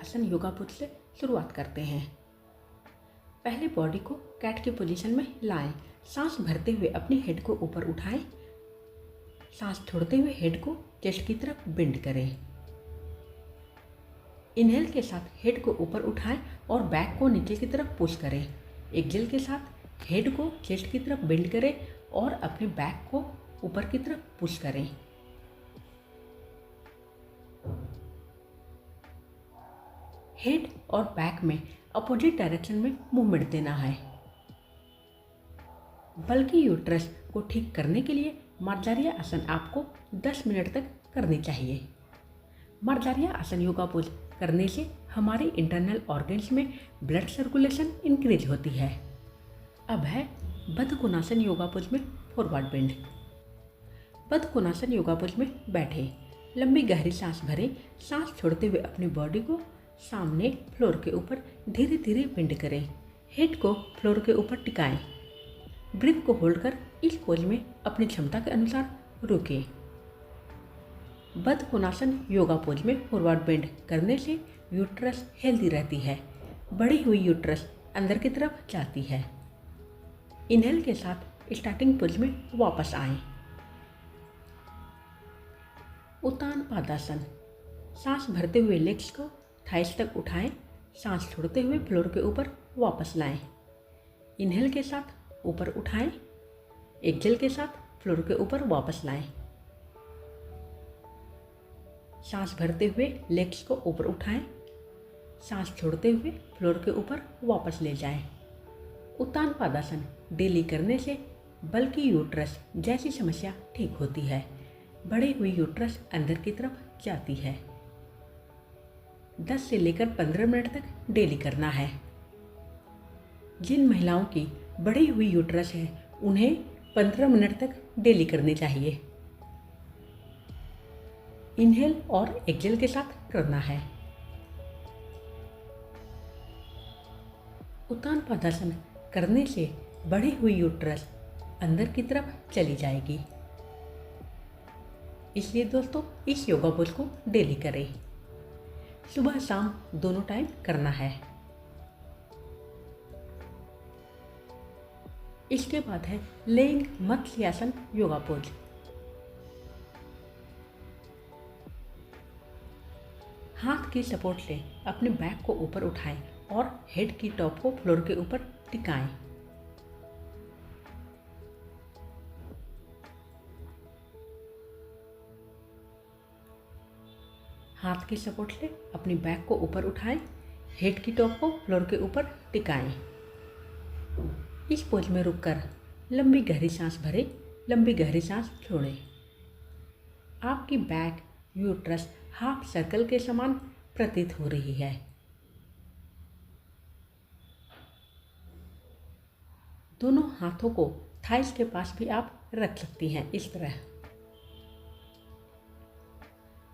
आसन yoga pose से शुरुआत करते हैं। पहले बॉडी को कैट की पोजीशन में लाएं। सांस भरते हुए अपनी हेड को ऊपर उठाएं। सांस छोड़ते हुए हेड को चेस्ट की तरफ बेंड करें। इनहेल के साथ हेड को ऊपर उठाएं और बैक को नीचे की तरफ पुश करें। एक्सहेल के साथ हेड को चेस्ट की तरफ बेंड करें और अपने बैक को ऊपर की तरफ पुश करें। हेड और बैक में अपोजिट डायरेक्शन में मूवमेंट देना है। बल्कि यूट्रस को ठीक करने के लिए मार्जारिया आसन आपको 10 मिनट तक करनी चाहिए। मार्जारिया आसन योगा पोज करने से हमारे इंटरनल ऑर्गन्स में ब्लड सर्कुलेशन इंक्रीज होती है। अब है बद्ध कोणासन योगा पोज में फॉरवर्ड बेंड। बद्ध कोणासन योगा पोज में बैठे, लंबी गहरी सांस भरें। सांस छोड़ते हुए अपनी बॉडी को सामने फ्लोर के ऊपर धीरे धीरे बेंड करें। हेड को फ्लोर के ऊपर टिकाएं। ब्रीथ को होल्ड कर इस पोज में अपनी क्षमता के अनुसार रुकें। बद्ध कोणासन योगा पोज में फॉरवर्ड बेंड करने से यूट्रस हेल्दी रहती है। बढ़ी हुई यूट्रस अंदर की तरफ जाती है। इनहेल के साथ स्टार्टिंग पोज में वापस आएं। उत्तान पादासन। सांस भरते हुए लेग्स को थाइस तक उठाएं। सांस छोड़ते हुए फ्लोर के ऊपर वापस लाएं। इनहेल के साथ ऊपर उठाएं। एक्सहेल के साथ फ्लोर के ऊपर वापस लाएं। सांस भरते हुए लेग्स को ऊपर उठाएं। सांस छोड़ते हुए फ्लोर के ऊपर वापस ले जाएं। उत्तान पादासन डेली करने से बल्कि यूट्रस जैसी समस्या ठीक होती है। बढ़ी हुई यूट्रस अंदर की तरफ जाती है। 10 से लेकर 15 मिनट तक डेली करना है। जिन महिलाओं की बढ़ी हुई यूट्रस है उन्हें 15 मिनट तक डेली करनी चाहिए। इनहेल और एक्सहेल के साथ करना है। उत्तान पादासन करने से बढ़ी हुई यूट्रस अंदर की तरफ चली जाएगी। इसलिए दोस्तों इस योगा पोज को डेली करें। सुबह शाम दोनों टाइम करना है। इसके बाद है लेइंग मत्स्यासन योगा पोज। हाथ की सपोर्ट से अपने बैक को ऊपर उठाएं और हेड की टॉप को फ्लोर के ऊपर टिकाएं। हाथ की सपोर्ट से अपनी बैक को ऊपर उठाएं, हेड की टॉप को फ्लोर के ऊपर टिकाएं। इस पोज में रुककर लंबी गहरी सांस भरें, लंबी गहरी सांस छोड़ें। आपकी बैक यूट्रस हाफ सर्कल के समान प्रतीत हो रही है। दोनों हाथों को थाइस के पास भी आप रख सकती हैं इस तरह।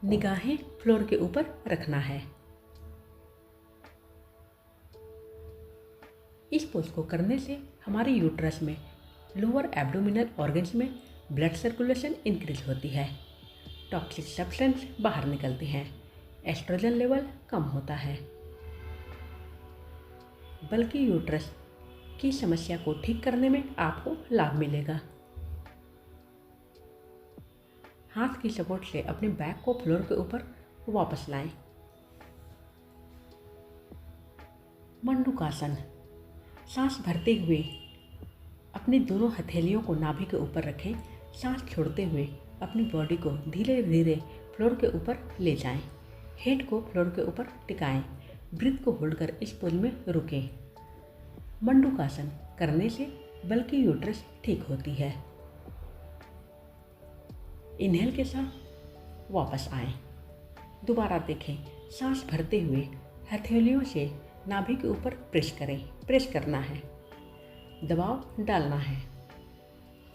निगाहें फ्लोर के ऊपर रखना है। इस पोज को करने से हमारे यूट्रस में लोअर एब्डोमिनल ऑर्गन्स में ब्लड सर्कुलेशन इंक्रीज होती है। टॉक्सिक सब्सटेंस बाहर निकलती हैं। एस्ट्रोजन लेवल कम होता है। बल्कि यूट्रस की समस्या को ठीक करने में आपको लाभ मिलेगा। हाथ की सपोर्ट से अपने बैक को फ्लोर के ऊपर वापस लाएं। मंडूकासन। सांस भरते हुए अपनी दोनों हथेलियों को नाभि के ऊपर रखें। सांस छोड़ते हुए अपनी बॉडी को धीरे धीरे फ्लोर के ऊपर ले जाएं। हेड को फ्लोर के ऊपर टिकाएं। ब्रीथ को होल्ड कर इस पोज में रुकें। मंडूकासन करने से बल्कि यूट्रस ठीक होती है। इनहेल के साथ वापस आएं। दोबारा देखें। सांस भरते हुए हथेलियों से नाभि के ऊपर प्रेस करें। प्रेस करना है, दबाव डालना है।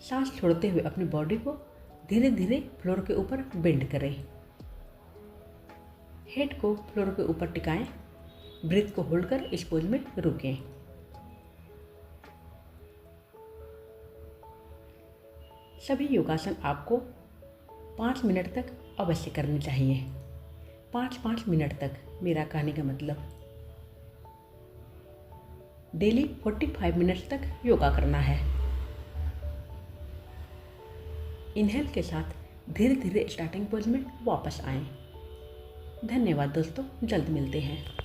सांस छोड़ते हुए अपनी बॉडी को धीरे धीरे फ्लोर के ऊपर बेंड करें। हेड को फ्लोर के ऊपर टिकाएं। ब्रीथ को होल्ड कर इस पोज में रुकें। सभी योगासन आपको 5 मिनट तक अवश्य करनी चाहिए। 5-5 मिनट तक मेरा कहने का मतलब डेली 45 मिनट्स तक योगा करना है। इनहेल के साथ धीरे धीरे स्टार्टिंग पोज में वापस आएं। धन्यवाद दोस्तों, जल्द मिलते हैं।